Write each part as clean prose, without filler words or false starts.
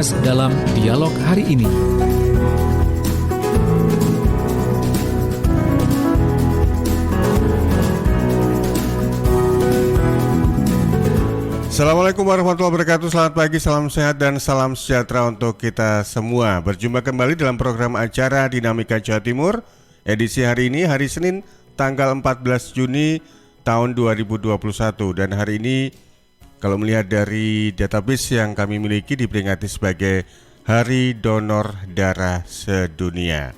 Dalam dialog hari ini. Assalamualaikum warahmatullahi wabarakatuh. Selamat pagi, salam sehat dan salam sejahtera untuk kita semua. Berjumpa kembali dalam program acara Dinamika Jawa Timur. Edisi hari ini, hari Senin, tanggal 14 Juni tahun 2021. Dan hari ini, kalau melihat dari database yang kami miliki, diperingati sebagai Hari Donor Darah Sedunia.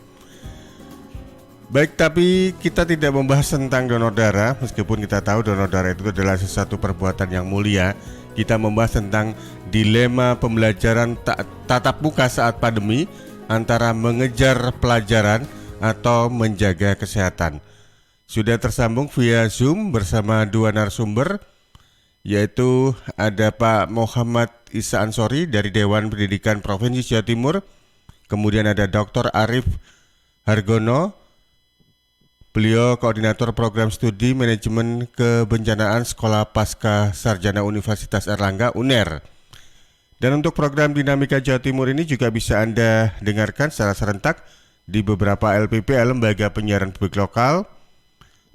Baik, tapi kita tidak membahas tentang donor darah, meskipun kita tahu donor darah itu adalah sesuatu perbuatan yang mulia. Kita membahas tentang dilema pembelajaran tatap muka saat pandemi antara mengejar pelajaran atau menjaga kesehatan. Sudah tersambung via Zoom bersama dua narasumber, yaitu ada Pak Muhammad Isa Ansori dari Dewan Pendidikan Provinsi Jawa Timur, kemudian ada Dr. Arif Hargono. Beliau koordinator program studi manajemen kebencanaan Sekolah Pasca Sarjana Universitas Erlangga UNER. Dan untuk program Dinamika Jawa Timur ini juga bisa Anda dengarkan secara serentak di beberapa LPP, lembaga penyiaran publik lokal,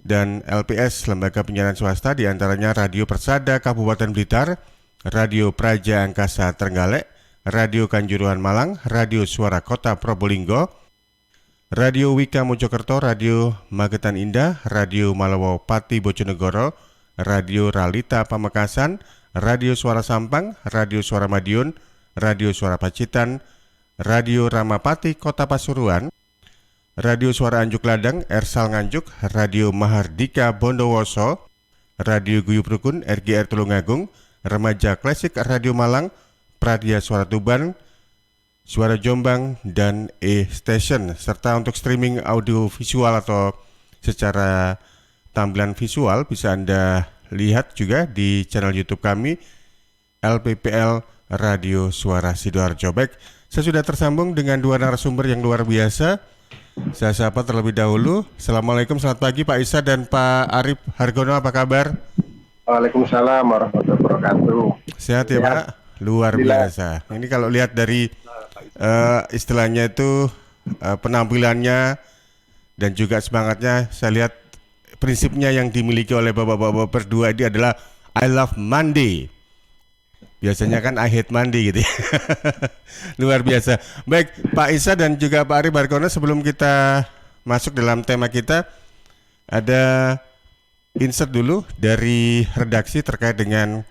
dan LPS, lembaga penyiaran swasta, diantaranya Radio Persada Kabupaten Blitar, Radio Praja Angkasa Trenggalek, Radio Kanjuruhan Malang, Radio Suara Kota Probolinggo, Radio Wika Mojokerto, Radio Magetan Indah, Radio Malawo Pati Bojonegoro, Radio Ralita Pamekasan, Radio Suara Sampang, Radio Suara Madiun, Radio Suara Pacitan, Radio Ramapati Kota Pasuruan, Radio Suara Anjuk Ladang, Ersal Nganjuk, Radio Mahardika Bondowoso, Radio Guyub Rukun, RGR Tulungagung, Remaja Klasik Radio Malang, Pradia Suara Tuban, Suara Jombang, dan E-Station. Serta untuk streaming audio visual atau secara tampilan visual bisa Anda lihat juga di channel YouTube kami, LPPL Radio Suara Sidoarjo. Baik, saya sudah tersambung dengan dua narasumber yang luar biasa. Saya sapa terlebih dahulu. Assalamualaikum, selamat pagi Pak Isa dan Pak Arif Hargono, apa kabar? Waalaikumsalam warahmatullahi wabarakatuh. Sehat ya Pak? Luar biasa. Ini kalau lihat dari istilahnya itu penampilannya dan juga semangatnya, saya lihat prinsipnya yang dimiliki oleh bapak-bapak berdua ini adalah I love Monday. Biasanya kan I hate Monday gitu ya. Luar biasa. Baik Pak Isa dan juga Pak Arif Hargono, sebelum kita masuk dalam tema kita, ada insert dulu dari redaksi terkait dengan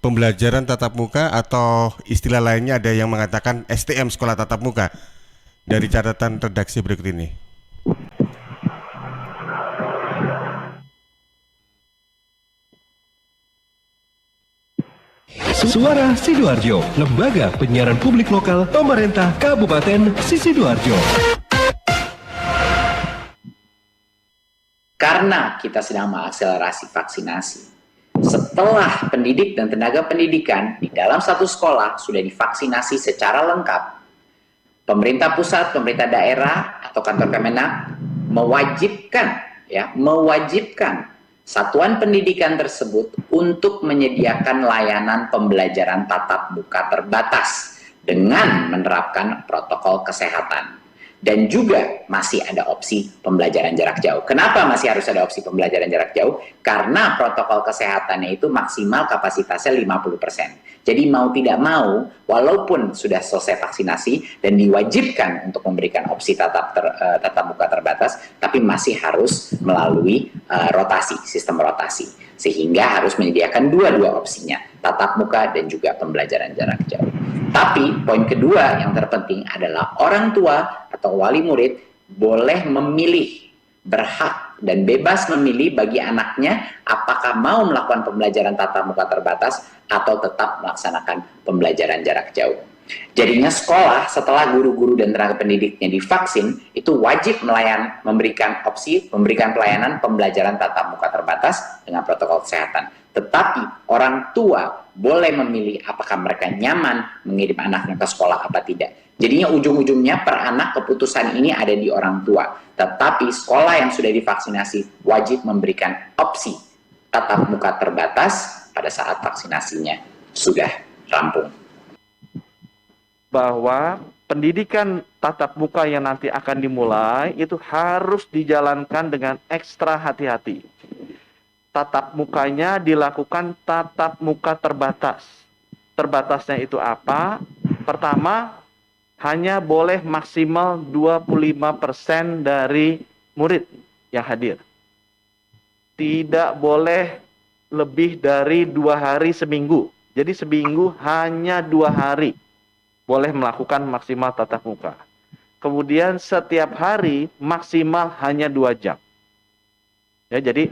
pembelajaran tatap muka, atau istilah lainnya ada yang mengatakan STM, Sekolah Tatap Muka, dari catatan redaksi berikut ini. Suara Sidoarjo, lembaga penyiaran publik lokal pemerintah Kabupaten Sidoarjo. Karena kita sedang mengakselerasi vaksinasi, setelah pendidik dan tenaga pendidikan di dalam satu sekolah sudah divaksinasi secara lengkap, pemerintah pusat, pemerintah daerah, atau kantor Kemenak mewajibkan satuan pendidikan tersebut untuk menyediakan layanan pembelajaran tatap muka terbatas dengan menerapkan protokol kesehatan. Dan juga masih ada opsi pembelajaran jarak jauh. Kenapa masih harus ada opsi pembelajaran jarak jauh? Karena protokol kesehatannya itu maksimal kapasitasnya 50%. Jadi mau tidak mau, walaupun sudah selesai vaksinasi dan diwajibkan untuk memberikan opsi tatap muka terbatas, tapi masih harus melalui sistem rotasi. Sehingga harus menyediakan dua-dua opsinya, tatap muka dan juga pembelajaran jarak jauh. Tapi poin kedua yang terpenting adalah orang tua atau wali murid boleh memilih, berhak dan bebas memilih bagi anaknya apakah mau melakukan pembelajaran tatap muka terbatas atau tetap melaksanakan pembelajaran jarak jauh. Jadinya sekolah setelah guru-guru dan tenaga pendidiknya divaksin itu wajib memberikan pelayanan pembelajaran tatap muka terbatas dengan protokol kesehatan. Tetapi orang tua boleh memilih apakah mereka nyaman mengirim anaknya ke sekolah apa tidak. Jadinya ujung-ujungnya per anak keputusan ini ada di orang tua. Tetapi sekolah yang sudah divaksinasi wajib memberikan opsi tatap muka terbatas pada saat vaksinasinya sudah rampung. bahwa pendidikan tatap muka yang nanti akan dimulai itu harus dijalankan dengan ekstra hati-hati. Tatap mukanya dilakukan tatap muka terbatas. Terbatasnya itu apa? Pertama, hanya boleh maksimal 25% dari murid yang hadir. Tidak boleh lebih dari 2 hari seminggu. Jadi seminggu hanya 2 hari boleh melakukan maksimal tatap muka. Kemudian setiap hari maksimal hanya 2 jam. Ya, jadi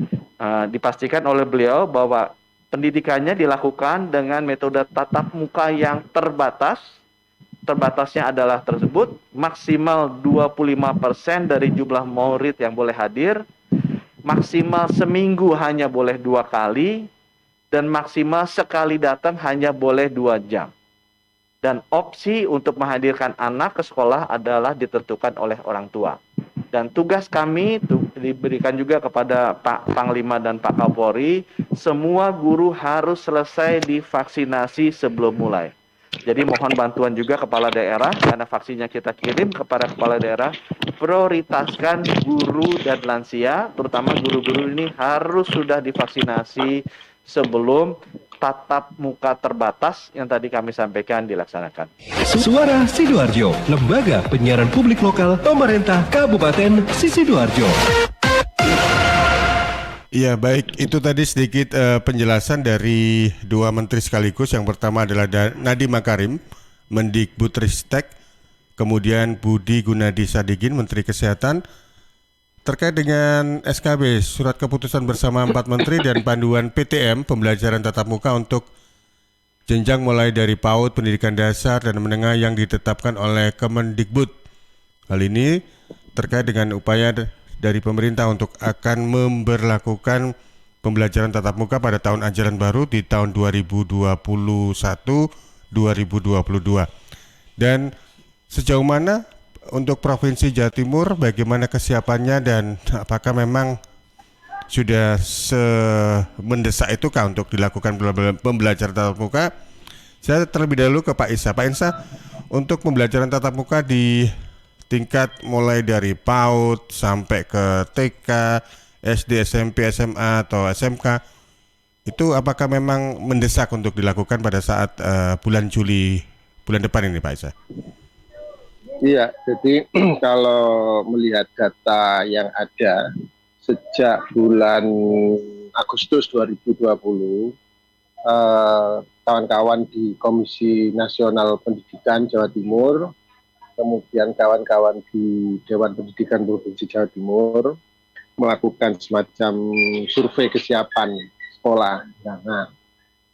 dipastikan oleh beliau bahwa pendidikannya dilakukan dengan metode tatap muka yang terbatas. Terbatasnya adalah tersebut maksimal 25% dari jumlah murid yang boleh hadir, maksimal seminggu hanya boleh 2 kali, dan maksimal sekali datang hanya boleh 2 jam. Dan opsi untuk menghadirkan anak ke sekolah adalah ditentukan oleh orang tua. Dan tugas kami diberikan juga kepada Pak Panglima dan Pak Kapolri, semua guru harus selesai divaksinasi sebelum mulai. Jadi mohon bantuan juga kepala daerah, karena vaksinnya kita kirim kepada kepala daerah, prioritaskan guru dan lansia, terutama guru-guru ini harus sudah divaksinasi sebelum tatap muka terbatas yang tadi kami sampaikan dilaksanakan. Suara Sidoarjo, Lembaga Penyiaran Publik Lokal Pemerintah Kabupaten Sidoarjo. Iya, baik, itu tadi sedikit penjelasan dari dua menteri sekaligus. Yang pertama adalah Nadiem Makarim, Mendikbudristek, kemudian Budi Gunadi Sadikin, Menteri Kesehatan, terkait dengan SKB, Surat Keputusan Bersama 4 Menteri dan Panduan PTM Pembelajaran Tatap Muka untuk jenjang mulai dari PAUD, pendidikan dasar dan menengah yang ditetapkan oleh Kemendikbud. Hal ini terkait dengan upaya dari pemerintah untuk akan memberlakukan pembelajaran tatap muka pada tahun ajaran baru di tahun 2021-2022. Dan sejauh mana untuk Provinsi Jawa Timur, bagaimana kesiapannya dan apakah memang sudah mendesak itukah untuk dilakukan pembelajaran tatap muka? Saya terlebih dahulu ke Pak Isa. Pak Isa, untuk pembelajaran tatap muka di tingkat mulai dari PAUD sampai ke TK, SD, SMP, SMA atau SMK, itu apakah memang mendesak untuk dilakukan pada saat bulan Juli bulan depan ini, Pak Isa? Iya, jadi kalau melihat data yang ada sejak bulan Agustus 2020, kawan-kawan di Komisi Nasional Pendidikan Jawa Timur, kemudian kawan-kawan di Dewan Pendidikan Provinsi Jawa Timur melakukan semacam survei kesiapan sekolah. Nah,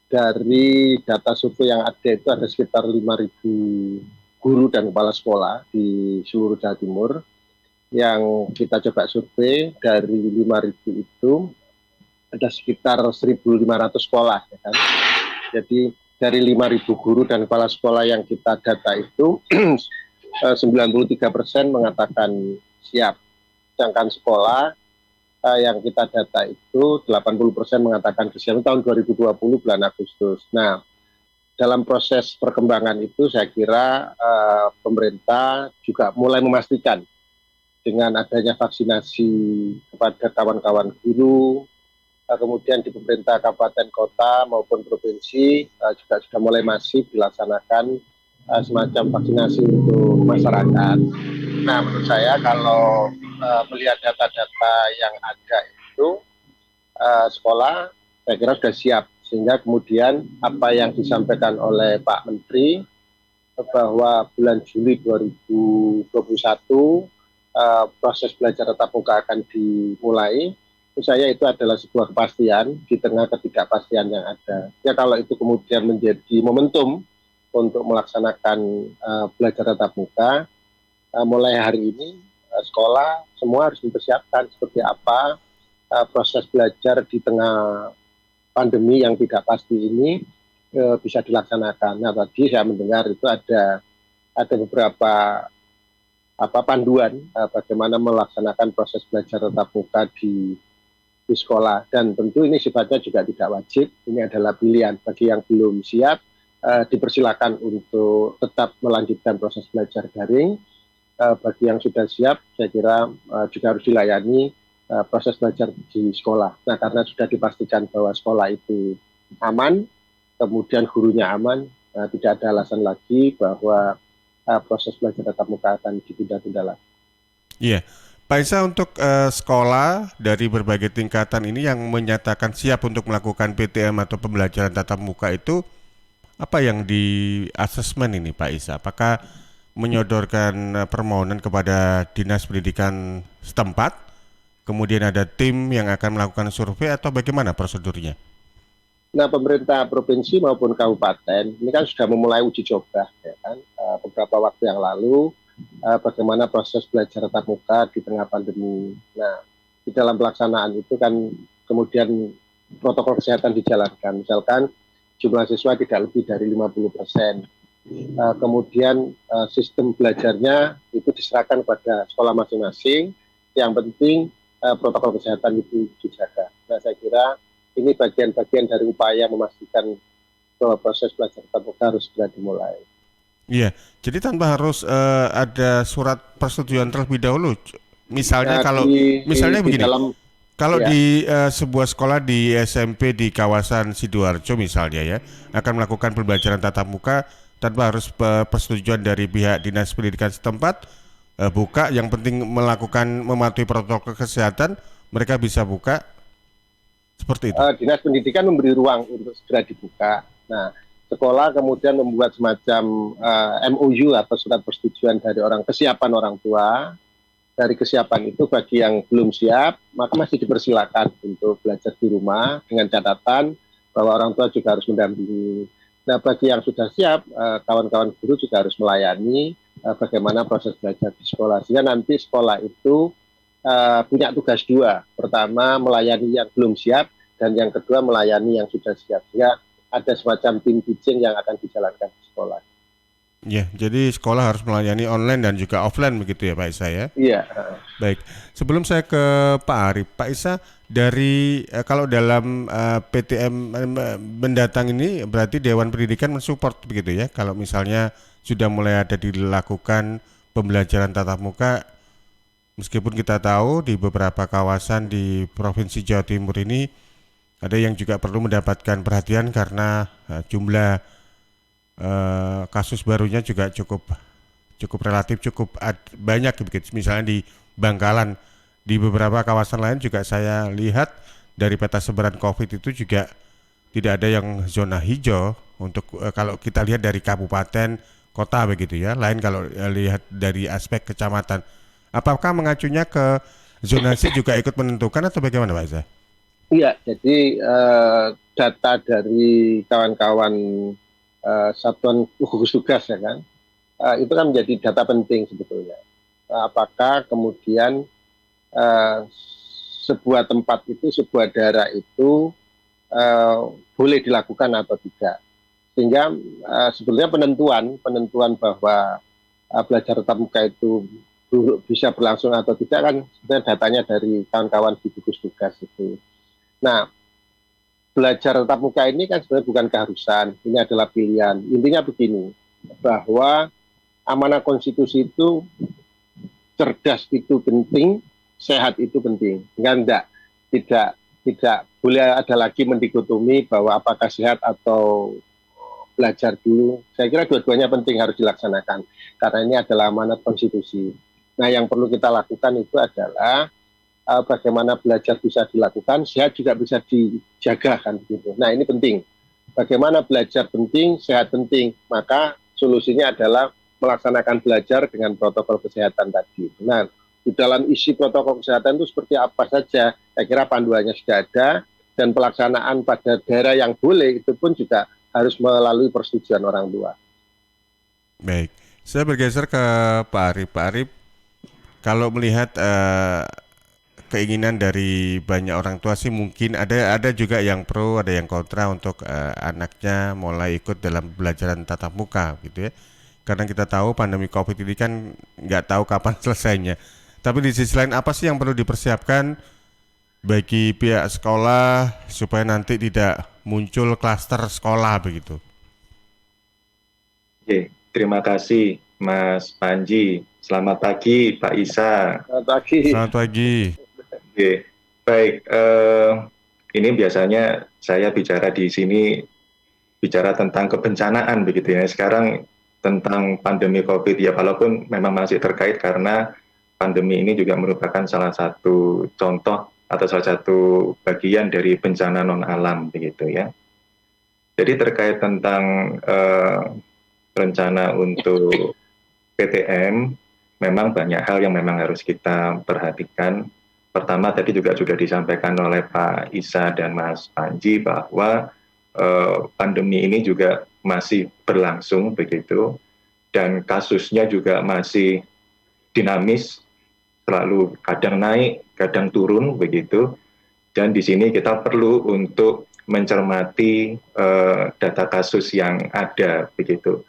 dari data survei yang ada itu ada sekitar 5.000 guru dan kepala sekolah di seluruh Jawa Timur yang kita coba survei. Dari 5.000 itu ada sekitar 1.500 sekolah, ya kan? Jadi dari 5.000 guru dan kepala sekolah yang kita data itu 93% mengatakan siap, sedangkan sekolah yang kita data itu 80% mengatakan kesiapan tahun 2020 bulan Agustus. Nah, dalam proses perkembangan itu saya kira pemerintah juga mulai memastikan dengan adanya vaksinasi kepada kawan-kawan guru, kemudian di pemerintah kabupaten kota maupun provinsi juga sudah mulai masif dilaksanakan semacam vaksinasi untuk masyarakat. Nah, menurut saya kalau melihat data-data yang ada itu sekolah saya kira sudah siap, sehingga kemudian apa yang disampaikan oleh Pak Menteri bahwa bulan Juli 2021 proses belajar tatap muka akan dimulai, menurut saya itu adalah sebuah kepastian di tengah ketidakpastian yang ada. Ya, kalau itu kemudian menjadi momentum untuk melaksanakan belajar tatap muka, mulai hari ini sekolah semua harus mempersiapkan seperti apa proses belajar di tengah pandemi yang tidak pasti ini bisa dilaksanakan. Nah, tadi saya mendengar itu ada beberapa panduan bagaimana melaksanakan proses belajar tatap muka di sekolah, dan tentu ini sifatnya juga tidak wajib. Ini adalah pilihan bagi yang belum siap, dipersilakan untuk tetap melanjutkan proses belajar daring. Bagi yang sudah siap, saya kira juga harus dilayani proses belajar di sekolah. Nah, karena sudah dipastikan bahwa sekolah itu aman, kemudian gurunya aman, tidak ada alasan lagi bahwa proses belajar tatap muka akan ditunda-tunda lagi. Iya, Pak Isa, untuk sekolah dari berbagai tingkatan ini yang menyatakan siap untuk melakukan PTM atau pembelajaran tatap muka itu, apa yang di asesmen ini Pak Isa? Apakah menyodorkan permohonan kepada Dinas Pendidikan setempat, kemudian ada tim yang akan melakukan survei, atau bagaimana prosedurnya? Nah, pemerintah provinsi maupun kabupaten ini kan sudah memulai uji coba, ya kan, beberapa waktu yang lalu, bagaimana proses belajar tatap muka di tengah pandemi. Nah, di dalam pelaksanaan itu kan kemudian protokol kesehatan dijalankan, misalkan jumlah siswa tidak lebih dari 50%. Kemudian sistem belajarnya itu diserahkan pada sekolah masing-masing. Yang penting protokol kesehatan itu dijaga. Nah, saya kira ini bagian-bagian dari upaya memastikan bahwa proses belajar tatap muka harus segera dimulai. Iya, jadi tanpa harus ada surat persetujuan terlebih dahulu. Misalnya misalnya begini. Kalau ya, di sebuah sekolah di SMP di kawasan Sidoarjo misalnya ya, akan melakukan pembelajaran tatap muka tanpa harus persetujuan dari pihak Dinas Pendidikan setempat, buka, yang penting mematuhi protokol kesehatan, mereka bisa buka, seperti itu. Dinas Pendidikan memberi ruang untuk segera dibuka. Nah, sekolah kemudian membuat semacam MOU atau surat persetujuan dari kesiapan orang tua. Dari kesiapan itu bagi yang belum siap, maka masih dipersilakan untuk belajar di rumah dengan catatan bahwa orang tua juga harus mendampingi. Nah, bagi yang sudah siap, kawan-kawan guru juga harus melayani bagaimana proses belajar di sekolah. Sehingga nanti sekolah itu punya tugas dua. Pertama, melayani yang belum siap, dan yang kedua, melayani yang sudah siap. Sehingga ada semacam tim teaching yang akan dijalankan di sekolah. Ya, jadi sekolah harus melayani online dan juga offline begitu ya Pak Isa ya? Iya. Baik, sebelum saya ke Pak Arif, Pak Isa, dari kalau dalam PTM mendatang ini berarti Dewan Pendidikan mensupport begitu ya? Kalau misalnya sudah mulai ada dilakukan pembelajaran tatap muka, meskipun kita tahu di beberapa kawasan di Provinsi Jawa Timur ini ada yang juga perlu mendapatkan perhatian karena jumlah kasus barunya juga cukup relatif banyak begitu. Misalnya di Bangkalan, di beberapa kawasan lain juga saya lihat dari peta sebaran COVID itu juga tidak ada yang zona hijau untuk kalau kita lihat dari kabupaten, kota begitu ya. Lain kalau lihat dari aspek kecamatan. Apakah mengacunya ke zonasi juga ikut menentukan atau bagaimana Pak Iza? Iya, jadi data dari kawan-kawan satuan gugus tugas ya kan, itu kan menjadi data penting sebetulnya. Apakah kemudian sebuah tempat itu, sebuah daerah itu boleh dilakukan atau tidak, sehingga sebetulnya penentuan bahwa belajar tatap muka itu bisa berlangsung atau tidak kan sebenarnya datanya dari kawan-kawan di gugus tugas itu. Nah, belajar tatap muka ini kan sebenarnya bukan keharusan, ini adalah pilihan. Intinya begini, bahwa amanah konstitusi itu cerdas itu penting, sehat itu penting. Tidak boleh ada lagi mendikotomi bahwa apakah sehat atau belajar dulu. Saya kira dua-duanya penting, harus dilaksanakan karena ini adalah amanat konstitusi. Nah, yang perlu kita lakukan itu adalah bagaimana belajar bisa dilakukan, sehat juga bisa dijaga kan begitu. Nah, ini penting. Bagaimana belajar penting, sehat penting. Maka solusinya adalah melaksanakan belajar dengan protokol kesehatan tadi. Nah, di dalam isi protokol kesehatan itu seperti apa saja, saya kira panduannya sudah ada, dan pelaksanaan pada daerah yang boleh itu pun juga harus melalui persetujuan orang tua. Baik, saya bergeser ke Pak Arif. Pak Arif, kalau melihat keinginan dari banyak orang tua sih mungkin ada juga yang pro, ada yang kontra untuk anaknya mulai ikut dalam pembelajaran tatap muka gitu ya. Karena kita tahu pandemi COVID ini kan nggak tahu kapan selesainya. Tapi di sisi lain apa sih yang perlu dipersiapkan bagi pihak sekolah supaya nanti tidak muncul klaster sekolah begitu? Oke, terima kasih Mas Panji. Selamat pagi Pak Isa. Selamat pagi. Selamat pagi. Oke, baik. Ini biasanya saya bicara di sini bicara tentang kebencanaan begitu ya. Sekarang tentang pandemi COVID ya, walaupun memang masih terkait karena pandemi ini juga merupakan salah satu contoh atau salah satu bagian dari bencana non alam begitu ya. Jadi terkait tentang rencana untuk PTM, memang banyak hal yang memang harus kita perhatikan. Pertama tadi juga sudah disampaikan oleh Pak Isa dan Mas Panji bahwa pandemi ini juga masih berlangsung begitu, dan kasusnya juga masih dinamis, selalu kadang naik, kadang turun begitu. Dan di sini kita perlu untuk mencermati data kasus yang ada begitu.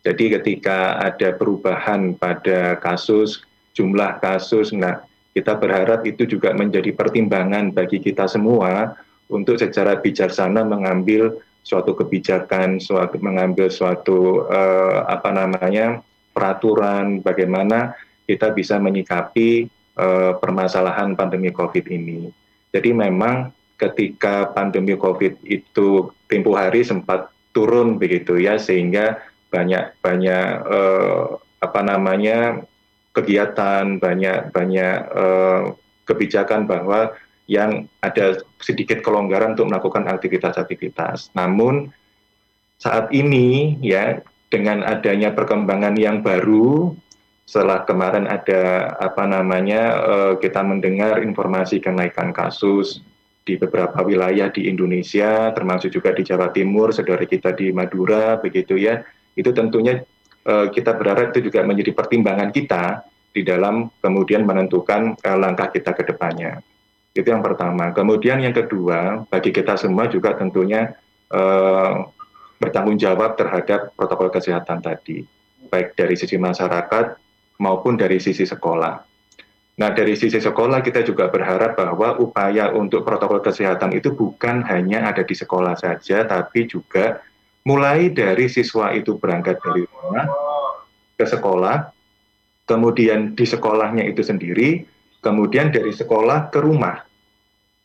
Jadi ketika ada perubahan pada kasus, jumlah kasus, nah kita berharap itu juga menjadi pertimbangan bagi kita semua untuk secara bijaksana mengambil suatu kebijakan, mengambil suatu peraturan bagaimana kita bisa menyikapi permasalahan pandemi COVID ini. Jadi memang ketika pandemi COVID itu tempo hari sempat turun begitu ya, sehingga banyak kegiatan, banyak kebijakan bahwa yang ada sedikit kelonggaran untuk melakukan aktivitas-aktivitas. Namun saat ini ya, dengan adanya perkembangan yang baru, setelah kemarin ada kita mendengar informasi kenaikan kasus di beberapa wilayah di Indonesia, termasuk juga di Jawa Timur, saudara kita di Madura begitu ya. Itu tentunya kita berharap itu juga menjadi pertimbangan kita di dalam kemudian menentukan langkah kita ke depannya. Itu yang pertama. Kemudian yang kedua, bagi kita semua juga tentunya bertanggung jawab terhadap protokol kesehatan tadi, baik dari sisi masyarakat maupun dari sisi sekolah. Nah, dari sisi sekolah kita juga berharap bahwa upaya untuk protokol kesehatan itu bukan hanya ada di sekolah saja, tapi juga mulai dari siswa itu berangkat dari rumah ke sekolah, kemudian di sekolahnya itu sendiri, kemudian dari sekolah ke rumah.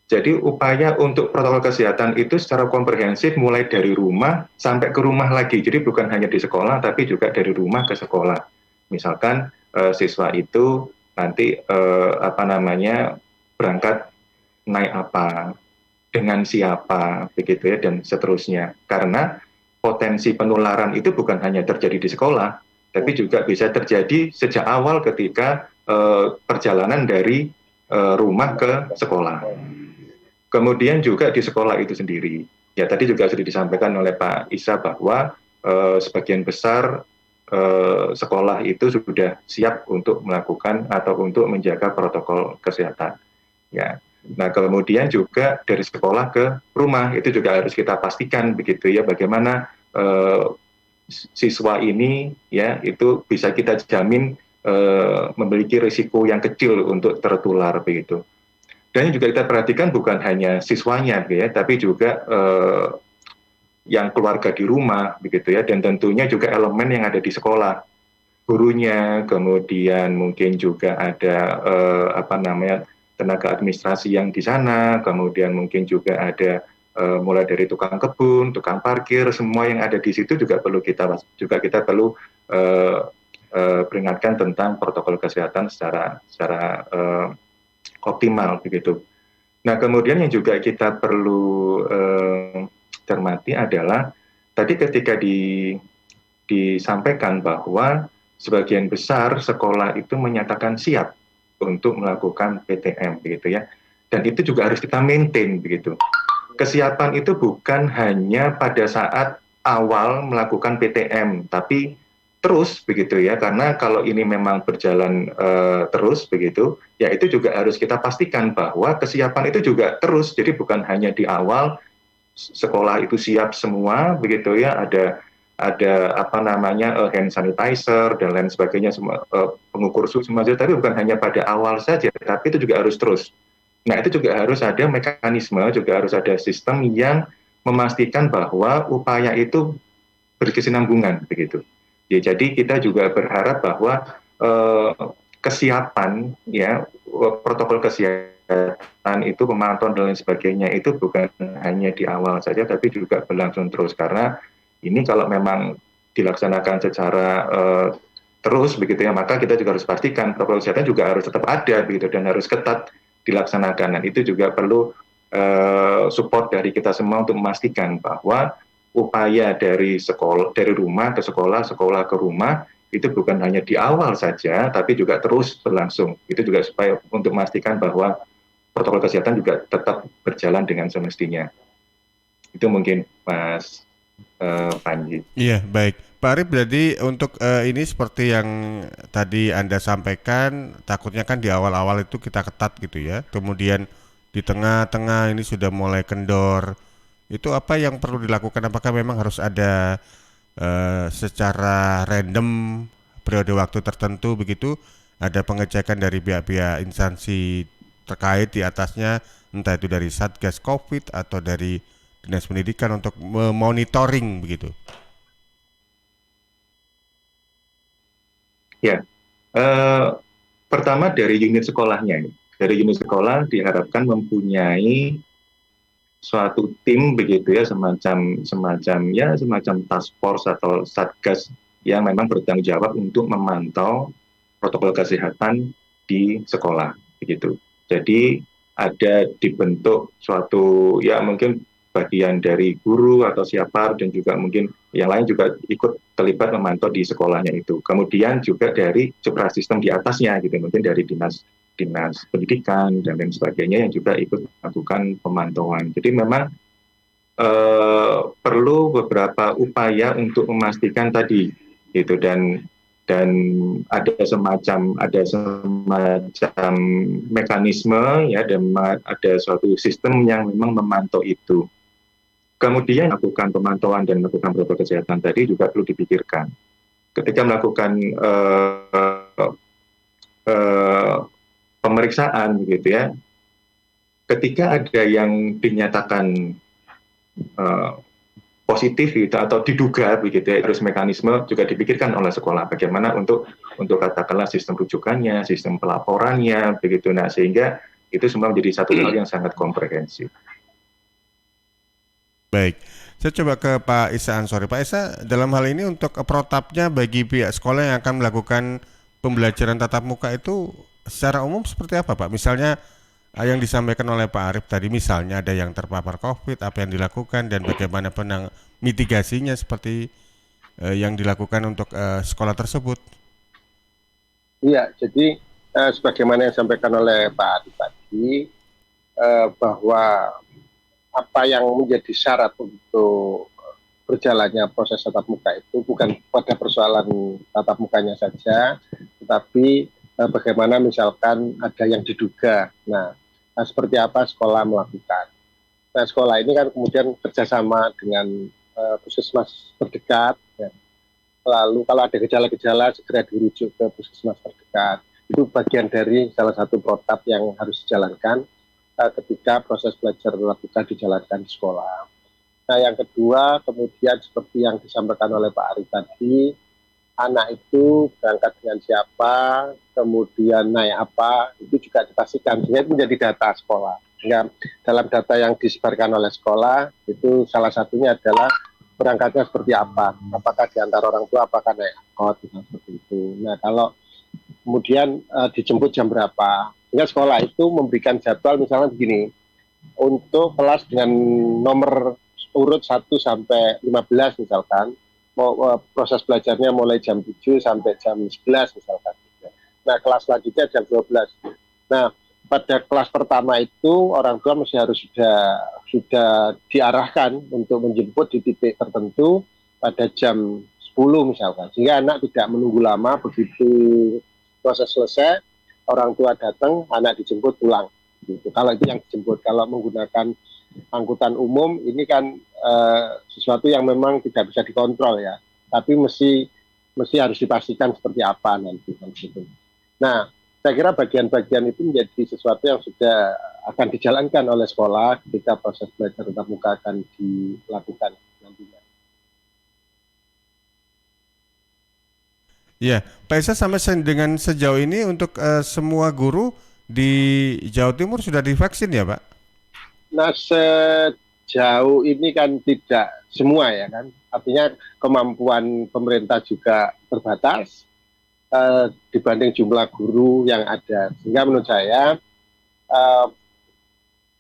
Jadi upaya untuk protokol kesehatan itu secara komprehensif mulai dari rumah sampai ke rumah lagi. Jadi bukan hanya di sekolah, tapi juga dari rumah ke sekolah. Misalkan siswa itu nanti berangkat naik apa, dengan siapa, begitu ya, dan seterusnya. Karena potensi penularan itu bukan hanya terjadi di sekolah, tapi juga bisa terjadi sejak awal ketika perjalanan dari rumah ke sekolah. Kemudian juga di sekolah itu sendiri. Ya, tadi juga sudah disampaikan oleh Pak Isa bahwa sebagian besar sekolah itu sudah siap untuk melakukan atau untuk menjaga protokol kesehatan. Ya. Nah, kemudian juga dari sekolah ke rumah itu juga harus kita pastikan begitu ya, bagaimana siswa ini ya itu bisa kita jamin memiliki risiko yang kecil untuk tertular begitu. Dan yang juga kita perhatikan bukan hanya siswanya ya, tapi juga yang keluarga di rumah begitu ya, dan tentunya juga elemen yang ada di sekolah, gurunya, kemudian mungkin juga ada tenaga administrasi yang di sana, kemudian mungkin juga ada mulai dari tukang kebun, tukang parkir, semua yang ada di situ juga kita perlu peringatkan tentang protokol kesehatan secara optimal begitu. Nah, kemudian yang juga kita perlu cermati adalah tadi ketika disampaikan bahwa sebagian besar sekolah itu menyatakan siap untuk melakukan PTM begitu ya. Dan itu juga harus kita maintain begitu. Kesiapan itu bukan hanya pada saat awal melakukan PTM, tapi terus begitu ya, karena kalau ini memang berjalan terus begitu, ya itu juga harus kita pastikan bahwa kesiapan itu juga terus. Jadi bukan hanya di awal sekolah itu siap semua begitu ya, ada hand sanitizer dan lain sebagainya, semua pengukur suhu semua, tapi bukan hanya pada awal saja, tapi itu juga harus terus. Nah, itu juga harus ada mekanisme, juga harus ada sistem yang memastikan bahwa upaya itu berkesinambungan begitu. Ya, jadi kita juga berharap bahwa kesiapan ya protokol kesehatan itu pemantauan dan lain sebagainya itu bukan hanya di awal saja tapi juga berlangsung terus karena ini kalau memang dilaksanakan secara terus begitu ya maka kita juga harus pastikan protokol kesehatan juga harus tetap ada begitu dan harus ketat dilaksanakan dan itu juga perlu support dari kita semua untuk memastikan bahwa upaya dari sekolah dari rumah ke sekolah, sekolah ke rumah itu bukan hanya di awal saja, tapi juga terus berlangsung. Itu juga supaya untuk memastikan bahwa protokol kesehatan juga tetap berjalan dengan semestinya. Itu mungkin Mas Panji. Iya, baik. Pak Arif, berarti untuk ini seperti yang tadi Anda sampaikan, takutnya kan di awal-awal itu kita ketat gitu ya. Kemudian di tengah-tengah ini sudah mulai kendor. Itu apa yang perlu dilakukan? Apakah memang harus ada secara random periode waktu tertentu begitu? Ada pengecekan dari pihak-pihak instansi terkait di atasnya, entah itu dari Satgas COVID atau dari Dinas Pendidikan untuk memonitoring begitu. Ya, pertama dari unit sekolahnya. Dari unit sekolah diharapkan mempunyai suatu tim begitu ya semacam task force atau satgas yang memang bertanggung jawab untuk memantau protokol kesehatan di sekolah begitu. Jadi ada dibentuk suatu ya mungkin bagian dari guru atau siapa dan juga mungkin yang lain juga ikut terlibat memantau di sekolahnya itu. Kemudian juga dari support sistem di atasnya gitu mungkin dari dinas pendidikan dan lain sebagainya yang juga ikut melakukan pemantauan. Jadi memang perlu beberapa upaya untuk memastikan tadi gitu dan ada semacam mekanisme ya dan ada suatu sistem yang memang memantau itu. Kemudian melakukan pemantauan dan melakukan protokol kesehatan tadi juga perlu dipikirkan. Ketika melakukan pemeriksaan begitu ya, ketika ada yang dinyatakan positif gitu atau diduga begitu ya, terus mekanisme juga dipikirkan oleh sekolah bagaimana untuk katakanlah sistem rujukannya, sistem pelaporannya begitu. Nah, sehingga itu semua menjadi satu hal yang sangat komprehensif. Baik, saya coba ke Pak Isa Ansori. Pak Isa, dalam hal ini untuk protapnya bagi pihak sekolah yang akan melakukan pembelajaran tatap muka itu secara umum seperti apa Pak? Misalnya yang disampaikan oleh Pak Arif tadi, misalnya ada yang terpapar COVID, apa yang dilakukan dan bagaimana mitigasinya seperti yang dilakukan untuk sekolah tersebut. Iya, jadi sebagaimana yang disampaikan oleh Pak Arif tadi, bahwa apa yang menjadi syarat untuk berjalannya proses tatap muka itu bukan pada persoalan tatap mukanya saja, tetapi bagaimana misalkan ada yang diduga. Nah, seperti apa sekolah melakukan. Nah, sekolah ini kan kemudian kerjasama dengan puskesmas terdekat. Ya. Lalu kalau ada gejala-gejala segera dirujuk ke puskesmas terdekat. Itu bagian dari salah satu protap yang harus dijalankan ketika proses belajar tatap dijalankan di sekolah. Nah, yang kedua, kemudian seperti yang disampaikan oleh Pak Ari tadi, anak itu berangkat dengan siapa, kemudian naik apa, itu juga dipastikan. Sehingga itu menjadi data sekolah. Sehingga dalam data yang disebarkan oleh sekolah, itu salah satunya adalah berangkatnya seperti apa. Apakah di antara orang tua, apakah naik angkot, seperti itu. Nah, kalau kemudian dijemput jam berapa, sehingga sekolah itu memberikan jadwal misalnya begini, untuk kelas dengan nomor urut 1 sampai 15 misalkan, proses belajarnya mulai jam 7 sampai jam 11 misalkan. Nah, kelas selanjutnya jam 12. Nah, pada kelas pertama itu orang tua harus sudah diarahkan untuk menjemput di titik tertentu pada jam 10 misalkan. Sehingga anak tidak menunggu lama, begitu proses selesai, orang tua datang, anak dijemput pulang. Gitu. Kalau itu yang dijemput, kalau menggunakan angkutan umum ini kan sesuatu yang memang tidak bisa dikontrol ya, tapi mesti harus dipastikan seperti apa nanti. Nah, saya kira bagian-bagian itu menjadi sesuatu yang sudah akan dijalankan oleh sekolah ketika proses belajar tatap muka akan dilakukan nantinya. Ya, Pak Isa, sampai dengan sejauh ini untuk semua guru di Jawa Timur sudah divaksin ya, Pak? Nah, sejauh ini kan tidak semua ya kan. Artinya kemampuan pemerintah juga terbatas dibanding jumlah guru yang ada. Sehingga menurut saya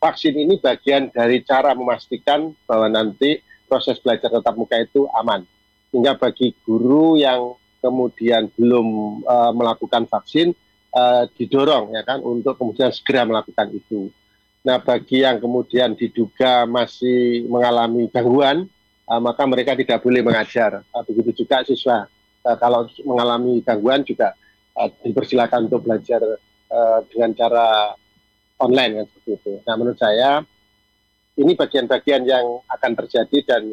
vaksin ini bagian dari cara memastikan bahwa nanti proses belajar tatap muka itu aman. Sehingga bagi guru yang kemudian belum melakukan vaksin, didorong ya kan untuk kemudian segera melakukan itu. Nah, bagi yang kemudian diduga masih mengalami gangguan, maka mereka tidak boleh mengajar. Begitu juga siswa kalau mengalami gangguan juga dipersilakan untuk belajar dengan cara online kan seperti itu. Nah, menurut saya ini bagian-bagian yang akan terjadi dan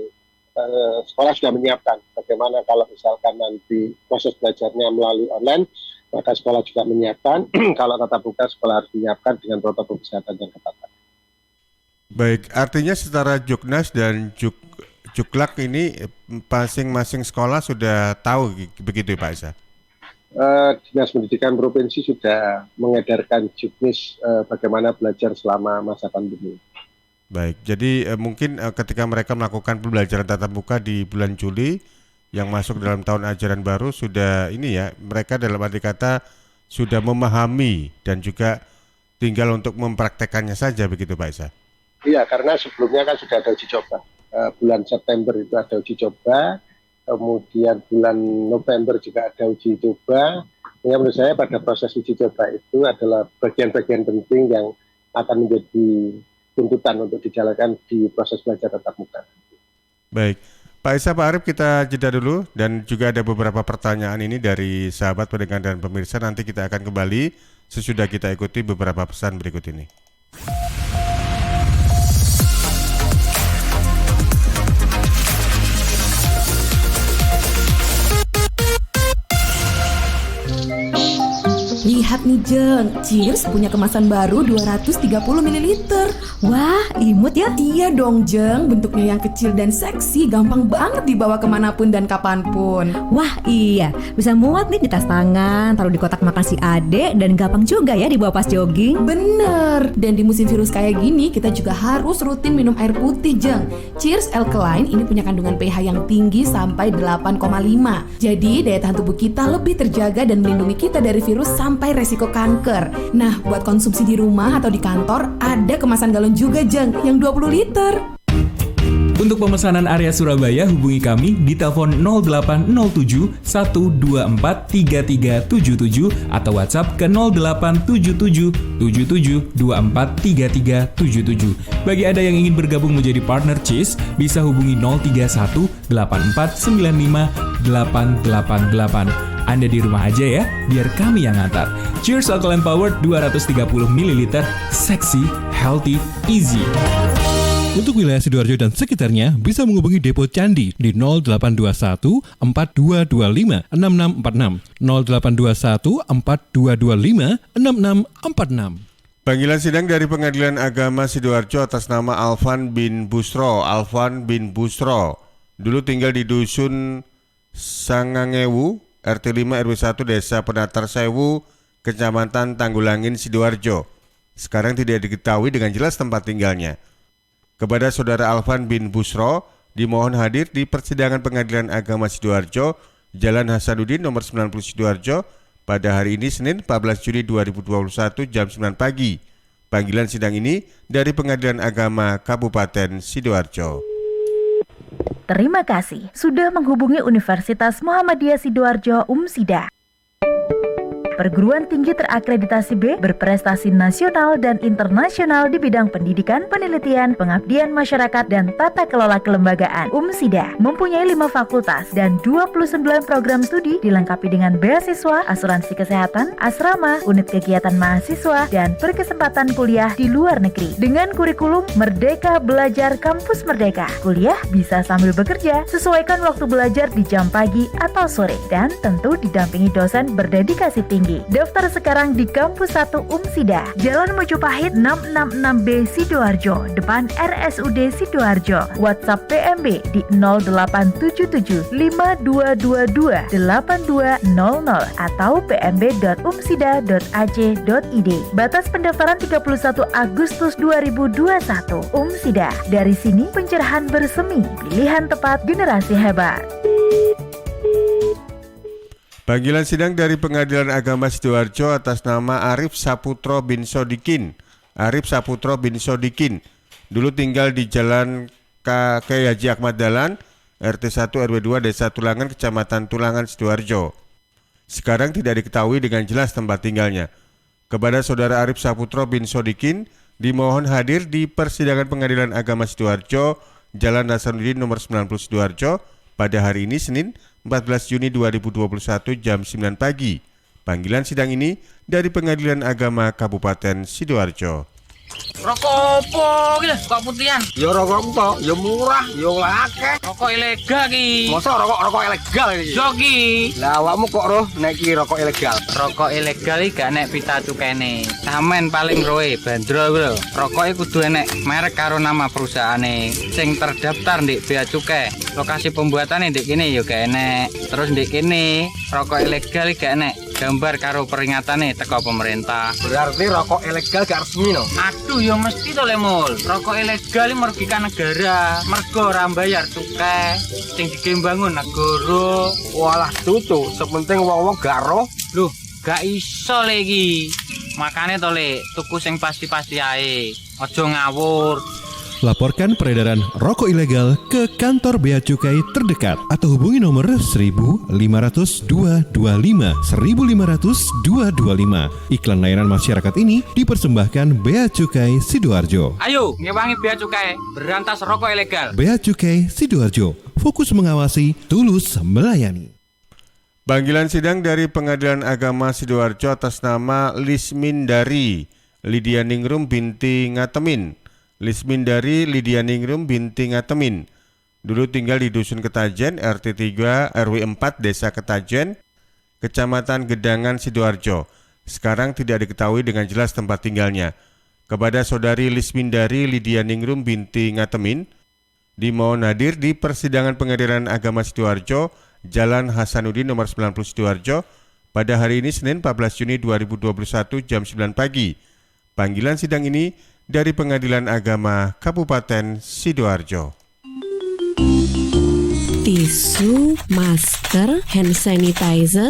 sekolah sudah menyiapkan bagaimana kalau misalkan nanti proses belajarnya melalui online, maka sekolah juga menyiapkan. Kalau tatap muka, sekolah harus menyiapkan dengan protokol kesehatan yang ketat. Baik, artinya secara Juknas dan Juklak ini masing-masing sekolah sudah tahu begitu Pak Isa? Dinas Pendidikan Provinsi sudah mengedarkan juknis bagaimana belajar selama masa pandemi. Baik, jadi mungkin ketika mereka melakukan pembelajaran tatap muka di bulan Juli yang masuk dalam tahun ajaran baru sudah ini ya, mereka dalam arti kata sudah memahami dan juga tinggal untuk mempraktekannya saja begitu Pak Isa? Iya, karena sebelumnya kan sudah ada uji coba. Bulan September itu ada uji coba, kemudian bulan November juga ada uji coba. Ya, menurut saya pada proses uji coba itu adalah bagian-bagian penting yang akan menjadi tuntutan untuk dijalankan di proses belajar tatap muka. Baik, Pak Isa, Pak Arif, kita jeda dulu dan juga ada beberapa pertanyaan ini dari sahabat pendengar dan pemirsa. Nanti kita akan kembali sesudah kita ikuti beberapa pesan berikut ini. Lihat nih Jeng, Cheers punya kemasan baru 230 ml. Wah, imut ya? Iya dong Jeng, bentuknya yang kecil dan seksi, gampang banget dibawa kemanapun dan kapanpun. Wah iya, bisa muat nih di tas tangan, taruh di kotak makan si adek, dan gampang juga ya dibawa pas jogging. Bener, dan di musim virus kayak gini kita juga harus rutin minum air putih Jeng. Cheers Alkaline ini punya kandungan pH yang tinggi sampai 8,5. Jadi daya tahan tubuh kita lebih terjaga dan melindungi kita dari virus sampai resiko kanker. Nah, buat konsumsi di rumah atau di kantor, ada kemasan galon juga Jeng, yang 20 liter. Untuk pemesanan area Surabaya hubungi kami di telepon 0807 124 3377 atau WhatsApp ke 0877 77 24 3377. Bagi Anda yang ingin bergabung menjadi partner Cheers, bisa hubungi 031 84 95 888. Anda di rumah aja ya, biar kami yang ngantar. Cheers Alkaline Powered 230 ml, seksi, healthy, easy. Untuk wilayah Sidoarjo dan sekitarnya bisa menghubungi Depo Candi di 0821 4225 6646 0821 4225 6646. Panggilan sidang dari Pengadilan Agama Sidoarjo atas nama Alvan bin Busro. Dulu tinggal di Dusun Sangangewu, RT 5 RW 1 Desa Penatar Sewu, Kecamatan Tanggulangin, Sidoarjo. Sekarang tidak diketahui dengan jelas tempat tinggalnya. Kepada Saudara Alvan bin Busro, dimohon hadir di persidangan Pengadilan Agama Sidoarjo, Jalan Hasanuddin nomor 90 Sidoarjo, pada hari ini Senin 14 Juli 2021 jam 9 pagi. Panggilan sidang ini dari Pengadilan Agama Kabupaten Sidoarjo. Terima kasih sudah menghubungi Universitas Muhammadiyah Sidoarjo UMSIDA. Perguruan tinggi terakreditasi B, berprestasi nasional dan internasional di bidang pendidikan, penelitian, pengabdian masyarakat, dan tata kelola kelembagaan. UMSIDA mempunyai 5 fakultas dan 29 program studi dilengkapi dengan beasiswa, asuransi kesehatan, asrama, unit kegiatan mahasiswa, dan berkesempatan kuliah di luar negeri. Dengan kurikulum Merdeka Belajar Kampus Merdeka, kuliah bisa sambil bekerja, sesuaikan waktu belajar di jam pagi atau sore, dan tentu didampingi dosen berdedikasi tinggi. tinggi. Daftar sekarang di Kampus 1 Umsida, Jalan Mojopahit 666B Sidoarjo, depan RSUD Sidoarjo. WhatsApp PMB di 0877 5222 8200 atau pmb.umsida.ac.id. Batas pendaftaran 31 Agustus 2021. Umsida, dari sini pencerahan bersemi, pilihan tepat generasi hebat. Panggilan sidang dari Pengadilan Agama Sidoarjo atas nama Arif Saputro bin Sodikin. Arif Saputro bin Sodikin dulu tinggal di Jalan Kiai Haji Ahmad Dahlan, RT 1 RW 2 Desa Tulangan, Kecamatan Tulangan, Sidoarjo. Sekarang tidak diketahui dengan jelas tempat tinggalnya. Kepada Saudara Arif Saputro bin Sodikin dimohon hadir di persidangan Pengadilan Agama Sidoarjo, Jalan Hasanuddin nomor 90 Sidoarjo pada hari ini Senin 14 Juni 2021 jam 9 pagi. Panggilan sidang ini dari Pengadilan Agama Kabupaten Sidoarjo. Rokok opo iki kok putihan? Ya rokok to, ya murah, ya akeh. Rokok ilegal ki. Masa rokok ilegal iki? Yo ki. Lah awakmu kok roh nek iki rokok ilegal? Rokok ilegal iki gak nek pita cukene. Samen paling roe bandro kuwi lho. Rokoke kudu enek merek karo nama perusahaane sing terdaftar ndek bea cukai. Lokasi pembuatane ndek kene ya gak enek. Terus ndek kene rokok ilegal iki gak enek gambar karo peringatane teko pemerintah. Berarti rokok ilegal gak resmi no? Aduh ya mesti to Lemul. Rokok ilegal merugikan negara. Mergo ora mbayar cukai sing digembangun negara. Walah tutu, sepenting wong-wong gak roh. Loh, gak iso le iki. Makane to le, tuku sing pasti-pasti ae. Aja ngawur. Laporkan peredaran rokok ilegal ke kantor Bea Cukai terdekat atau hubungi nomor 1.500 225 1.500 225. Iklan layanan masyarakat ini dipersembahkan Bea Cukai Sidoarjo. Ayo, ngewangi Bea Cukai, berantas rokok ilegal. Bea Cukai Sidoarjo, fokus mengawasi, tulus melayani. Panggilan sidang dari Pengadilan Agama Sidoarjo atas nama Lismindari Lydia Ningrum binti Ngatemin. Lismindari Lydia Ningrum binti Ngatemin dulu tinggal di Dusun Ketajen, RT 3 RW 4 Desa Ketajen, Kecamatan Gedangan, Sidoarjo. Sekarang tidak diketahui dengan jelas tempat tinggalnya. Kepada Saudari Lismindari Lydia Ningrum binti Ngatemin dimohon hadir di persidangan Pengadilan Agama Sidoarjo, Jalan Hasanuddin nomor 90 Sidoarjo pada hari ini Senin 14 Juni 2021 jam 9 pagi. Panggilan sidang ini dari Pengadilan Agama Kabupaten Sidoarjo. Tisu, masker, hand sanitizer,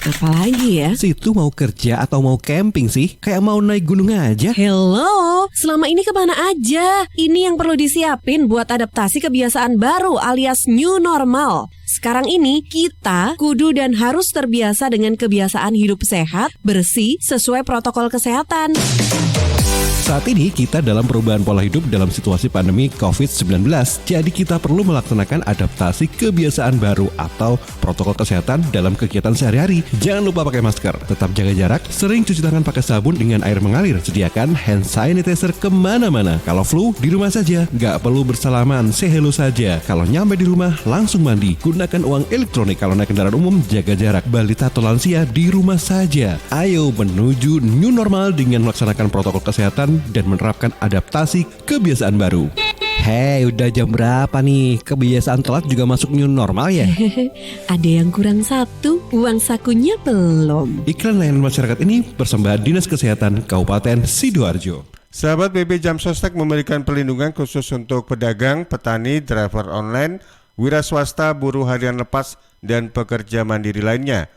apalagi ya? Situ mau kerja atau mau camping sih? Kayak mau naik gunung aja. Hello, selama ini kemana aja? Ini yang perlu disiapin buat adaptasi kebiasaan baru alias new normal. Sekarang ini kita kudu dan harus terbiasa dengan kebiasaan hidup sehat, bersih, sesuai protokol kesehatan. Saat ini kita dalam perubahan pola hidup dalam situasi pandemi COVID-19. Jadi kita perlu melaksanakan adaptasi kebiasaan baru atau protokol kesehatan dalam kegiatan sehari-hari. Jangan lupa pakai masker, tetap jaga jarak, sering cuci tangan pakai sabun dengan air mengalir. Sediakan hand sanitizer kemana-mana. Kalau flu, di rumah saja. Nggak perlu bersalaman, say hello saja. Kalau nyampe di rumah, langsung mandi. Gunakan uang elektronik. Kalau naik kendaraan umum, jaga jarak. Balita atau lansia di rumah saja. Ayo menuju new normal dengan melaksanakan protokol kesehatan dan menerapkan adaptasi kebiasaan baru. Hei, udah jam berapa nih? Kebiasaan telat juga masuk new normal ya? Ada yang kurang satu, uang sakunya belum. Iklan layanan masyarakat ini persembahan Dinas Kesehatan Kabupaten Sidoarjo. Sahabat BP Jam Sostek memberikan perlindungan khusus untuk pedagang, petani, driver online, wira swasta, buruh harian lepas, dan pekerja mandiri lainnya.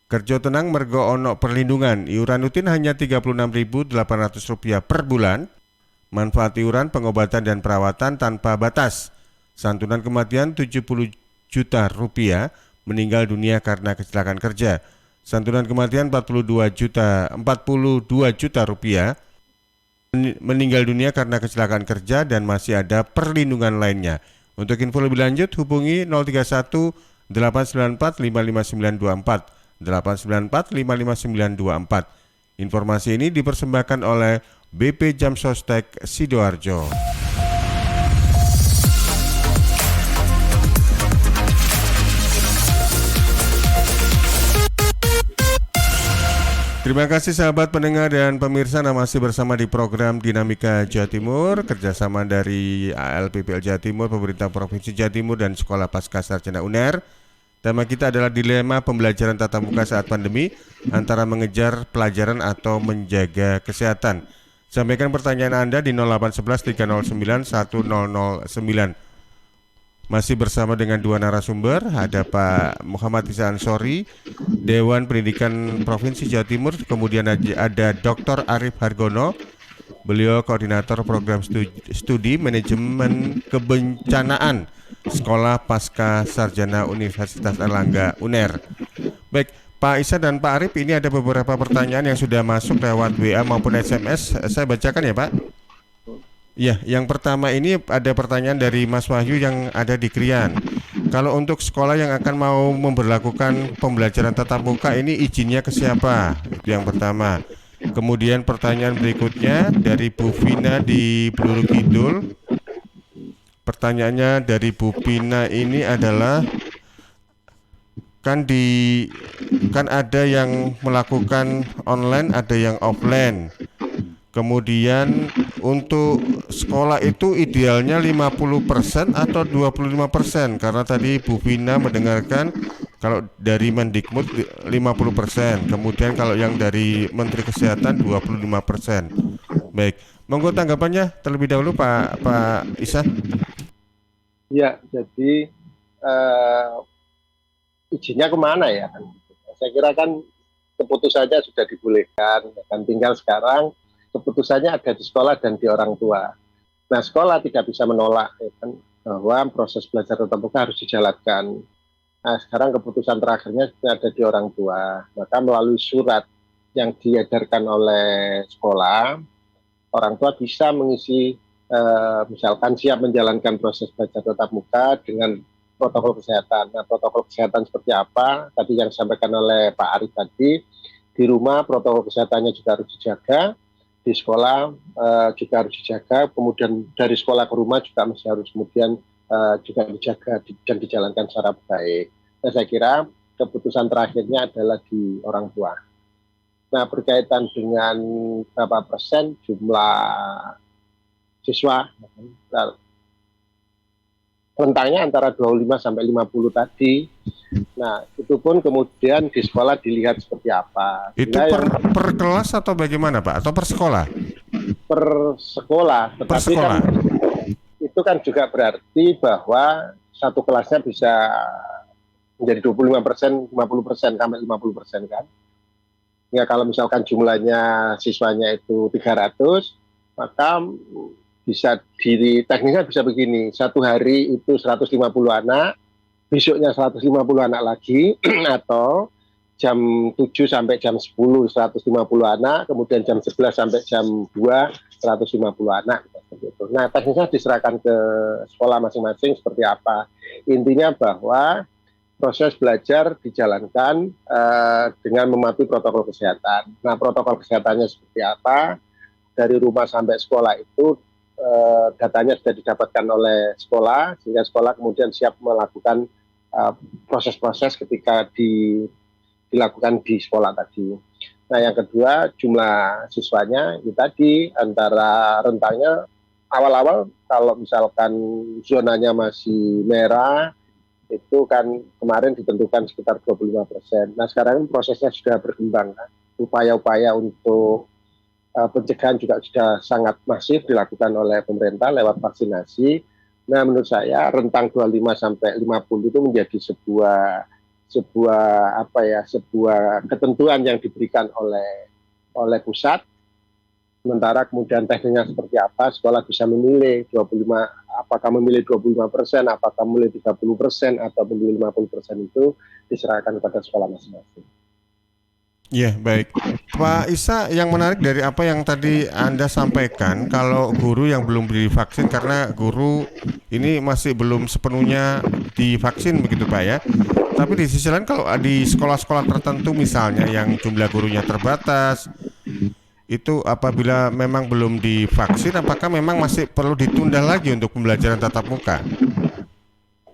Kerja tenang mergo ono perlindungan, iuran rutin hanya Rp36.800 per bulan, manfaat iuran pengobatan dan perawatan tanpa batas, santunan kematian Rp70 juta, meninggal dunia karena kecelakaan kerja, santunan kematian Rp42 juta, meninggal dunia karena kecelakaan kerja, dan masih ada perlindungan lainnya. Untuk info lebih lanjut hubungi 031 894 55924. 894-55924. Informasi ini dipersembahkan oleh BP Jam Sostek Sidoarjo. Terima kasih sahabat pendengar dan pemirsa, masih bersama di program Dinamika Jawa Timur, kerjasama dari ALPPL Jawa Timur, Pemerintah Provinsi Jawa Timur, dan Sekolah Pascasarjana UNER. Tema kita adalah dilema pembelajaran tatap muka saat pandemi, antara mengejar pelajaran atau menjaga kesehatan. Sampaikan pertanyaan Anda di 0811 309 1009. Masih bersama dengan dua narasumber, ada Pak Muhammad Isa Ansori, Dewan Pendidikan Provinsi Jawa Timur, kemudian ada Dr. Arif Hargono, beliau koordinator program studi manajemen kebencanaan Sekolah Pascasarjana Universitas Airlangga UNER. Baik, Pak Isa dan Pak Arif, ini ada beberapa pertanyaan yang sudah masuk lewat WA maupun SMS. Saya bacakan ya, Pak. Ya, yang pertama ini ada pertanyaan dari Mas Wahyu yang ada di Krian. Kalau untuk sekolah yang akan mau memberlakukan pembelajaran tatap muka ini izinnya ke siapa? Itu yang pertama. Kemudian pertanyaan berikutnya dari Bu Vina di Peluru Kidul. Pertanyaannya dari Bu Vina ini adalah kan ada yang melakukan online, ada yang offline. Kemudian untuk sekolah itu idealnya 50% atau 25%, karena tadi Bu Vina mendengarkan kalau dari Mendikbud 50%, kemudian kalau yang dari Menteri Kesehatan 25%. Baik, monggo tanggapannya terlebih dahulu Pak Isa. Ya, jadi izinnya kemana ya? Saya kira kan keputusannya sudah dibolehkan, dan tinggal sekarang keputusannya ada di sekolah dan di orang tua. Nah, sekolah tidak bisa menolak ya kan, bahwa proses belajar tatap muka harus dijalankan. Nah, sekarang keputusan terakhirnya ada di orang tua. Maka melalui surat yang diedarkan oleh sekolah, orang tua bisa mengisi misalkan siap menjalankan proses belajar tatap muka dengan protokol kesehatan. Nah, protokol kesehatan seperti apa? Tadi yang disampaikan oleh Pak Arif tadi, di rumah protokol kesehatannya juga harus dijaga, di sekolah juga harus dijaga, kemudian dari sekolah ke rumah juga masih harus kemudian juga dijaga dan dijalankan secara baik. Nah, saya kira keputusan terakhirnya adalah di orang tua. Nah, berkaitan dengan berapa persen jumlah siswa, rentangnya antara 25 sampai 50 tadi. Nah, itu pun kemudian di sekolah dilihat seperti apa. Itu per kelas atau bagaimana, Pak? Atau per sekolah? Per sekolah. Tetapi kan itu kan juga berarti bahwa satu kelasnya bisa menjadi 25%, 50%, sampai 50% kan. Ya, kalau misalkan jumlahnya siswanya itu 300, maka bisa teknisnya bisa begini, satu hari itu 150 anak, besoknya 150 anak lagi, atau jam 7 sampai jam 10 150 anak, kemudian jam 11 sampai jam 2 150 anak. Nah, teknisnya diserahkan ke sekolah masing-masing seperti apa. Intinya bahwa proses belajar dijalankan dengan mematuhi protokol kesehatan. Nah, protokol kesehatannya seperti apa? Dari rumah sampai sekolah itu datanya sudah didapatkan oleh sekolah, sehingga sekolah kemudian siap melakukan proses-proses ketika dilakukan di sekolah tadi. Nah, yang kedua, jumlah siswanya itu tadi antara rentangnya awal-awal kalau misalkan zonanya masih merah, itu kan kemarin ditentukan sekitar 25%. Nah, sekarang prosesnya sudah berkembang. Upaya-upaya untuk pencegahan juga sudah sangat masif dilakukan oleh pemerintah lewat vaksinasi. Nah, menurut saya rentang 25 sampai 50 itu menjadi sebuah ketentuan yang diberikan oleh pusat. Sementara kemudian teknisnya seperti apa, sekolah bisa memilih 25, apakah memilih 25%, apakah memilih 30%, atau memilih 50% itu diserahkan kepada sekolah masing-masing. Ya, baik. Pak Isa, yang menarik dari apa yang tadi Anda sampaikan, kalau guru yang belum divaksin, karena guru ini masih belum sepenuhnya divaksin begitu Pak ya. Tapi di sisi lain kalau di sekolah-sekolah tertentu misalnya yang jumlah gurunya terbatas, itu apabila memang belum divaksin, apakah memang masih perlu ditunda lagi untuk pembelajaran tatap muka?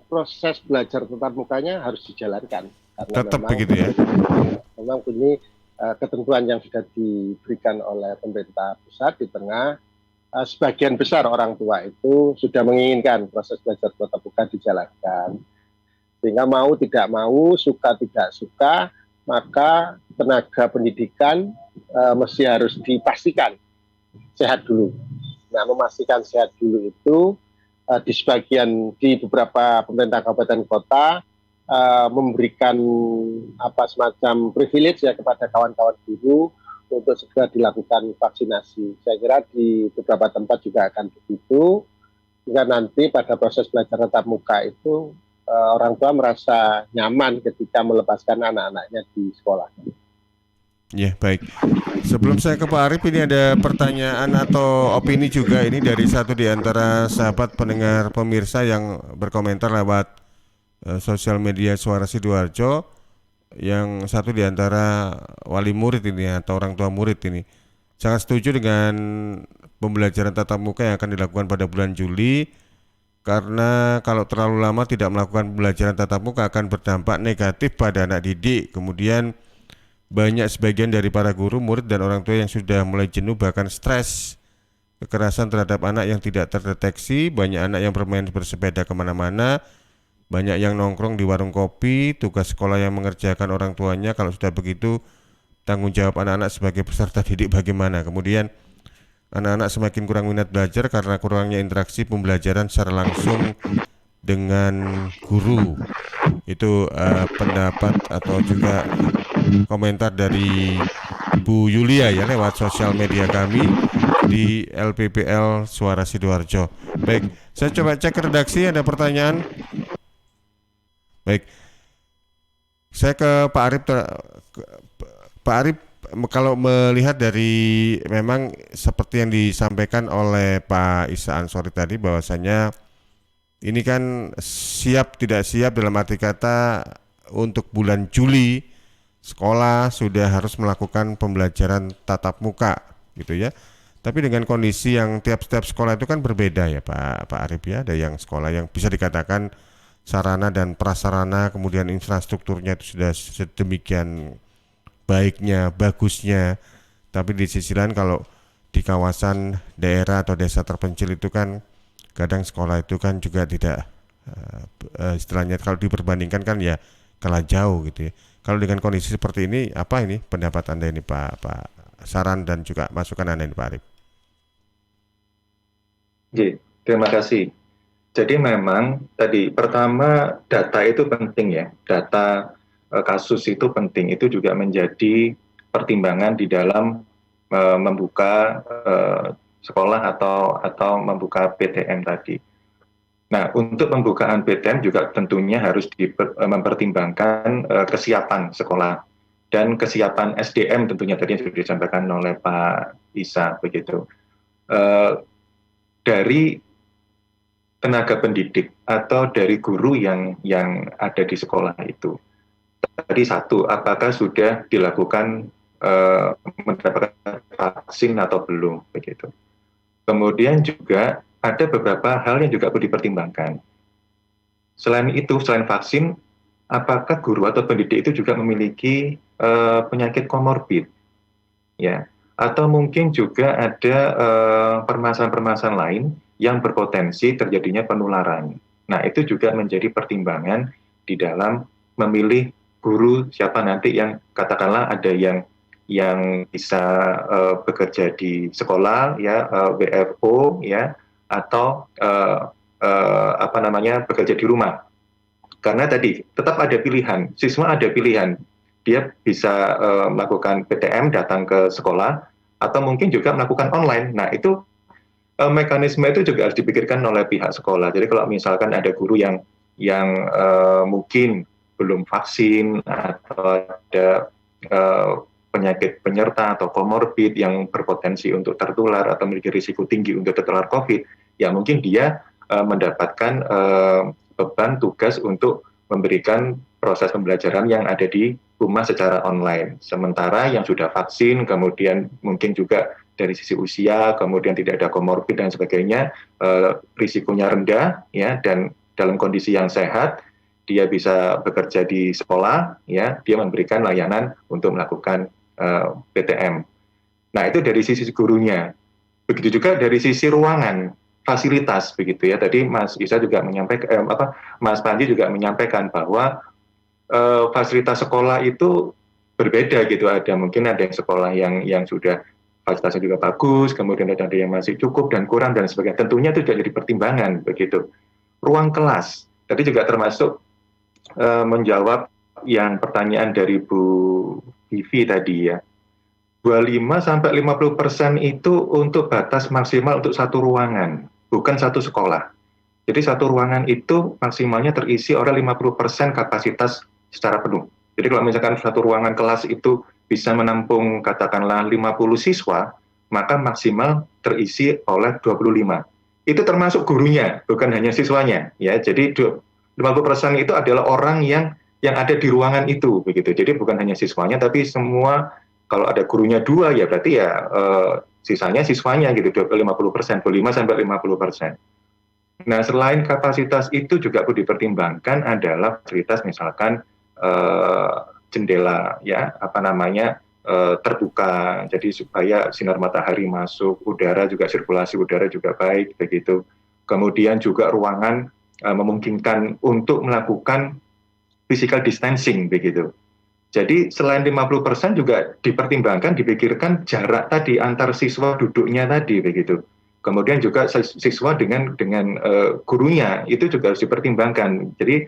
Proses belajar tatap mukanya harus dijalankan. Tetap begitu ya? Memang ini ketentuan yang sudah diberikan oleh pemerintah pusat di tengah sebagian besar orang tua itu sudah menginginkan proses belajar tatap muka dijalankan. Sehingga mau tidak mau, suka tidak suka, maka tenaga pendidikan mesti harus dipastikan sehat dulu. Nah, memastikan sehat dulu itu di beberapa pemerintah kabupaten kota memberikan semacam privilege ya kepada kawan-kawan guru untuk segera dilakukan vaksinasi. Saya kira di beberapa tempat juga akan begitu, sehingga nanti pada proses belajar tatap muka itu orang tua merasa nyaman ketika melepaskan anak-anaknya di sekolah. Ya, baik. Sebelum saya ke Pak Arif, ini ada pertanyaan atau opini juga ini dari satu di antara sahabat pendengar pemirsa yang berkomentar lewat sosial media Suara Sidoarjo. Yang satu di antara wali murid ini atau orang tua murid ini sangat setuju dengan pembelajaran tatap muka yang akan dilakukan pada bulan Juli, karena kalau terlalu lama tidak melakukan pembelajaran tatap muka akan berdampak negatif pada anak didik. Kemudian banyak sebagian dari para guru, murid dan orang tua yang sudah mulai jenuh bahkan stres. Kekerasan terhadap anak yang tidak terdeteksi, banyak anak yang bermain bersepeda kemana-mana, banyak yang nongkrong di warung kopi, tugas sekolah yang mengerjakan orang tuanya. Kalau sudah begitu, tanggung jawab anak-anak sebagai peserta didik bagaimana? Kemudian anak-anak semakin kurang minat belajar karena kurangnya interaksi pembelajaran secara langsung dengan guru. Itu pendapat atau juga komentar dari Bu Yulia ya lewat sosial media kami di LPPL Suara Sidoarjo. Baik, saya coba cek ke redaksi, ada pertanyaan. Baik, saya ke Pak Arif. Pak Arif, kalau melihat dari memang seperti yang disampaikan oleh Pak Isa Ansori tadi, bahwasanya ini kan siap tidak siap dalam arti kata untuk bulan Juli sekolah sudah harus melakukan pembelajaran tatap muka gitu ya. Tapi dengan kondisi yang tiap-tiap sekolah itu kan berbeda ya Pak Arif ya. Ada yang sekolah yang bisa dikatakan sarana dan prasarana, kemudian infrastrukturnya itu sudah sedemikian baiknya, bagusnya. Tapi di sisi lain kalau di kawasan daerah atau desa terpencil itu kan kadang sekolah itu kan juga tidak istilahnya kalau diperbandingkan kan ya kalah jauh gitu ya. Kalau dengan kondisi seperti ini, apa ini pendapat Anda ini Pak saran dan juga masukan Anda ini Pak Arif? Terima kasih. Jadi memang tadi pertama data itu penting ya, data kasus itu penting, itu juga menjadi pertimbangan di dalam membuka sekolah atau membuka PTM tadi. Nah, untuk pembukaan PTM juga tentunya harus mempertimbangkan kesiapan sekolah dan kesiapan SDM tentunya tadi yang sudah disampaikan oleh Pak Isa begitu. Dari tenaga pendidik atau dari guru yang ada di sekolah itu. Tadi satu, apakah sudah dilakukan mendapatkan vaksin atau belum begitu. Kemudian juga ada beberapa hal yang juga perlu dipertimbangkan. Selain itu, selain vaksin, apakah guru atau pendidik itu juga memiliki penyakit komorbid, ya? Atau mungkin juga ada permasalahan-permasalahan lain yang berpotensi terjadinya penularan. Nah, itu juga menjadi pertimbangan di dalam memilih guru siapa nanti yang katakanlah ada yang bisa bekerja di sekolah, ya WFO, ya, atau bekerja di rumah. Karena tadi tetap ada pilihan, siswa ada pilihan, dia bisa melakukan PTM datang ke sekolah atau mungkin juga melakukan online. Nah itu mekanisme itu juga harus dipikirkan oleh pihak sekolah. Jadi kalau misalkan ada guru yang mungkin belum vaksin atau ada penyakit penyerta atau komorbid yang berpotensi untuk tertular atau memiliki risiko tinggi untuk tertular COVID, ya mungkin dia mendapatkan beban tugas untuk memberikan proses pembelajaran yang ada di rumah secara online. Sementara yang sudah vaksin, kemudian mungkin juga dari sisi usia, kemudian tidak ada komorbid dan sebagainya, risikonya rendah, ya, dan dalam kondisi yang sehat, dia bisa bekerja di sekolah, ya, dia memberikan layanan untuk melakukan PTM. Nah, itu dari sisi gurunya. Begitu juga dari sisi ruangan, fasilitas begitu ya. Tadi Mas Isa juga menyampaikan, Mas Panji juga menyampaikan bahwa fasilitas sekolah itu berbeda gitu. Mungkin ada yang sekolah yang sudah fasilitasnya juga bagus, kemudian ada yang masih cukup dan kurang dan sebagainya. Tentunya itu juga jadi pertimbangan begitu. Ruang kelas, tadi juga termasuk menjawab yang pertanyaan dari Bu Vivi tadi ya. 25-50% itu untuk batas maksimal untuk satu ruangan, bukan satu sekolah. Jadi satu ruangan itu maksimalnya terisi oleh 50% kapasitas secara penuh. Jadi kalau misalkan satu ruangan kelas itu bisa menampung katakanlah 50 siswa, maka maksimal terisi oleh 25. Itu termasuk gurunya, bukan hanya siswanya. Ya, jadi 50% itu adalah orang yang ada di ruangan itu, begitu. Jadi bukan hanya siswanya, tapi semua. Kalau ada gurunya 2 ya berarti ya sisanya siswanya gitu 50%, 25-50%. Nah, selain kapasitas itu juga perlu dipertimbangkan adalah fasilitas misalkan jendela ya terbuka, jadi supaya sinar matahari masuk, udara juga sirkulasi udara juga baik begitu. Kemudian juga ruangan memungkinkan untuk melakukan physical distancing begitu. Jadi selain 50% juga dipertimbangkan, dipikirkan jarak tadi antar siswa duduknya tadi begitu. Kemudian juga siswa dengan gurunya itu juga harus dipertimbangkan. Jadi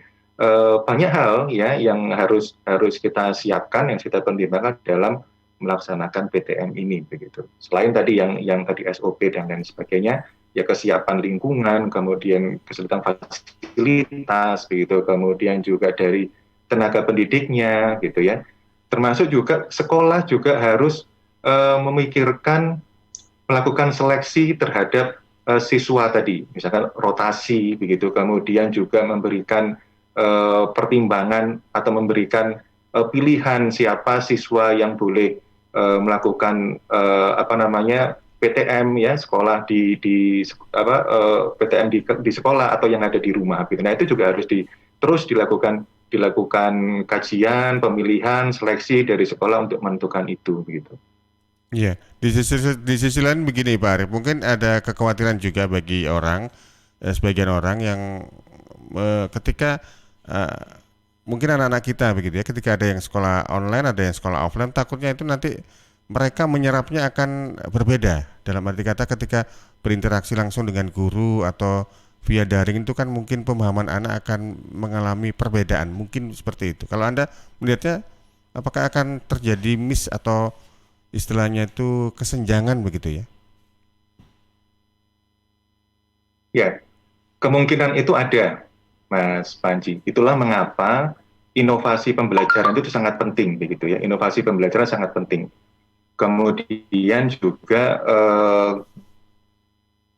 banyak hal ya yang harus kita siapkan, yang kita pertimbangkan dalam melaksanakan PTM ini begitu. Selain tadi yang tadi SOP dan lain sebagainya, ya kesiapan lingkungan, kemudian kesulitan fasilitas begitu, kemudian juga dari tenaga pendidiknya gitu ya, termasuk juga sekolah juga harus memikirkan melakukan seleksi terhadap siswa tadi, misalkan rotasi begitu, kemudian juga memberikan pertimbangan atau memberikan pilihan siapa siswa yang boleh melakukan PTM ya, sekolah PTM di sekolah atau yang ada di rumah gitu. Nah, itu juga harus terus dilakukan kajian, pemilihan, seleksi dari sekolah untuk menentukan itu begitu. Iya, di sisi lain begini Pak Arief, mungkin ada kekhawatiran juga bagi sebagian orang yang ketika mungkin anak-anak kita begitu ya, ketika ada yang sekolah online, ada yang sekolah offline, takutnya itu nanti mereka menyerapnya akan berbeda. Dalam arti kata ketika berinteraksi langsung dengan guru atau via daring itu kan mungkin pemahaman anak akan mengalami perbedaan, mungkin seperti itu. Kalau Anda melihatnya, apakah akan terjadi miss atau istilahnya itu kesenjangan begitu ya? Ya, kemungkinan itu ada, Mas Panji. Itulah mengapa inovasi pembelajaran itu sangat penting begitu ya. Inovasi pembelajaran sangat penting. Kemudian juga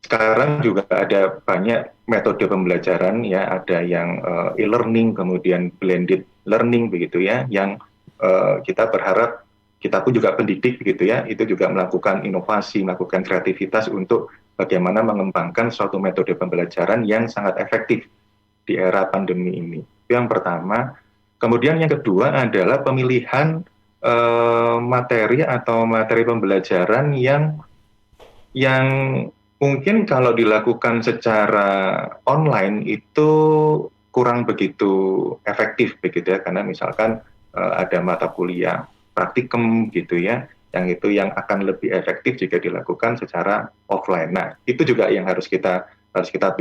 sekarang juga ada banyak metode pembelajaran ya, ada yang e-learning, kemudian blended learning begitu ya, yang kita berharap kita pun juga pendidik begitu ya, itu juga melakukan inovasi, melakukan kreativitas untuk bagaimana mengembangkan suatu metode pembelajaran yang sangat efektif di era pandemi ini. Itu yang pertama. Kemudian yang kedua adalah pemilihan materi atau materi pembelajaran yang mungkin kalau dilakukan secara online itu kurang begitu efektif begitu ya, karena misalkan ada mata kuliah praktikum gitu ya, yang akan lebih efektif jika dilakukan secara offline. Nah, itu juga yang harus kita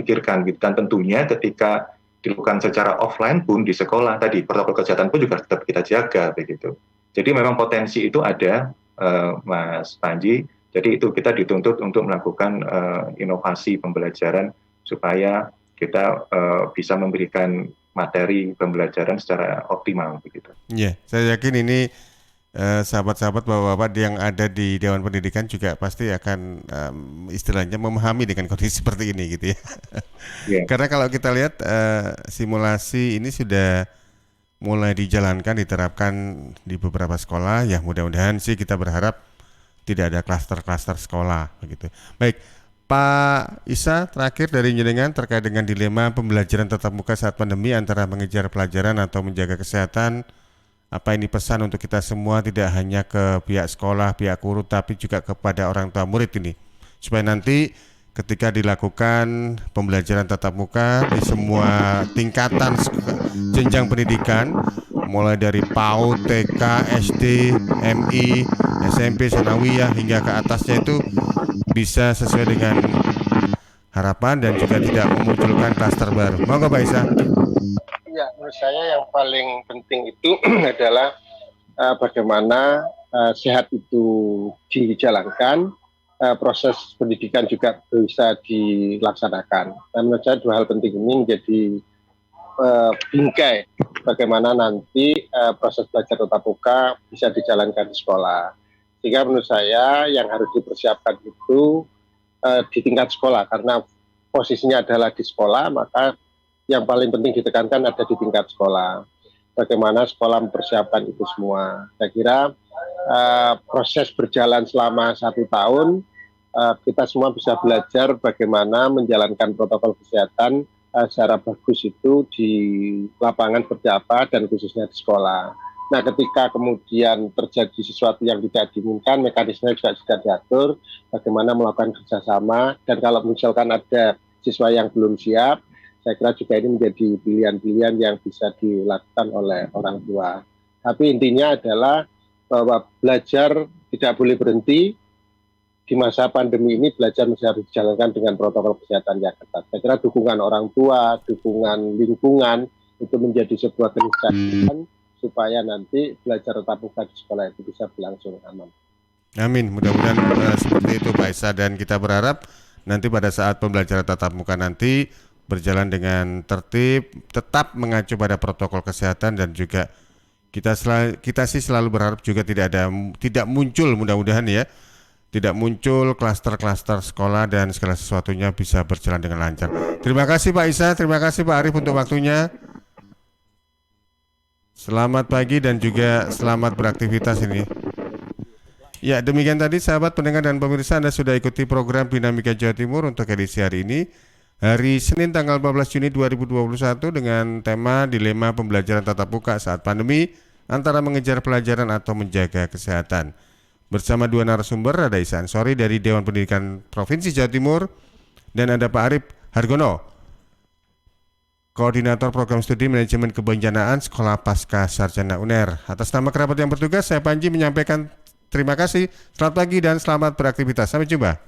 pikirkan gitu. Dan tentunya ketika dilakukan secara offline pun di sekolah tadi protokol kesehatan pun juga tetap kita jaga begitu. Jadi memang potensi itu ada, Mas Panji. Jadi itu kita dituntut untuk melakukan inovasi pembelajaran supaya kita bisa memberikan materi pembelajaran secara optimal begitu. Iya, saya yakin ini sahabat-sahabat bapak-bapak yang ada di Dewan Pendidikan juga pasti akan istilahnya memahami dengan kondisi seperti ini gitu ya. Yeah. Karena kalau kita lihat simulasi ini sudah mulai dijalankan, diterapkan di beberapa sekolah ya, mudah-mudahan sih kita berharap tidak ada klaster-klaster sekolah begitu. Baik, Pak Isa, terakhir dari jenengan terkait dengan dilema pembelajaran tatap muka saat pandemi antara mengejar pelajaran atau menjaga kesehatan, Apa ini pesan untuk kita semua, tidak hanya ke pihak sekolah, pihak guru, tapi juga kepada orang tua murid ini, supaya nanti ketika dilakukan pembelajaran tatap muka di semua tingkatan jenjang pendidikan, mulai dari PAUD, TK, SD, MI, SMP, Sanawiyah hingga ke atasnya itu bisa sesuai dengan harapan dan juga tidak memunculkan klaster baru. Monggo Pak Isa. Ya, menurut saya yang paling penting itu adalah bagaimana sehat itu dijalankan, proses pendidikan juga bisa dilaksanakan. Dan menurut saya dua hal penting ini menjadi bingkai bagaimana nanti proses belajar tatap muka bisa dijalankan di sekolah. Sehingga menurut saya yang harus dipersiapkan itu di tingkat sekolah, karena posisinya adalah di sekolah, maka yang paling penting ditekankan ada di tingkat sekolah. Bagaimana sekolah mempersiapkan itu semua. Saya kira proses berjalan selama 1 tahun, kita semua bisa belajar bagaimana menjalankan protokol kesehatan secara bagus itu di lapangan seperti apa, dan khususnya di sekolah. Nah, ketika kemudian terjadi sesuatu yang tidak diinginkan, mekanisme juga sudah diatur, bagaimana melakukan kerjasama, dan kalau misalkan ada siswa yang belum siap, saya kira juga ini menjadi pilihan-pilihan yang bisa dilakukan oleh orang tua. Tapi intinya adalah bahwa belajar tidak boleh berhenti. Di masa pandemi ini belajar mesti harus dijalankan dengan protokol kesehatan yang ketat. Saya kira dukungan orang tua, dukungan lingkungan itu menjadi sebuah keniscayaan supaya nanti belajar tatap muka di sekolah itu bisa berlangsung aman. Amin, mudah-mudahan seperti itu Pak Isa, dan kita berharap nanti pada saat pembelajaran tatap muka nanti berjalan dengan tertib, tetap mengacu pada protokol kesehatan, dan juga kita sih selalu berharap juga tidak muncul, mudah-mudahan ya, tidak muncul klaster-klaster sekolah dan segala sesuatunya bisa berjalan dengan lancar. Terima kasih Pak Isa, terima kasih Pak Arief untuk waktunya. Selamat pagi dan juga selamat beraktivitas ini. Ya, demikian tadi sahabat pendengar dan pemirsa, Anda sudah ikuti program Dinamika Jawa Timur untuk edisi hari ini, hari Senin tanggal 14 Juni 2021 dengan tema dilema pembelajaran tatap muka saat pandemi antara mengejar pelajaran atau menjaga kesehatan. Bersama dua narasumber, ada Isa Ansori dari Dewan Pendidikan Provinsi Jawa Timur dan ada Pak Arief Hargono, Koordinator Program Studi Manajemen Kebencanaan Sekolah Pasca Sarjana UNER. Atas nama kerabat yang bertugas, saya Panji menyampaikan terima kasih, selamat pagi dan selamat beraktivitas. Sampai jumpa.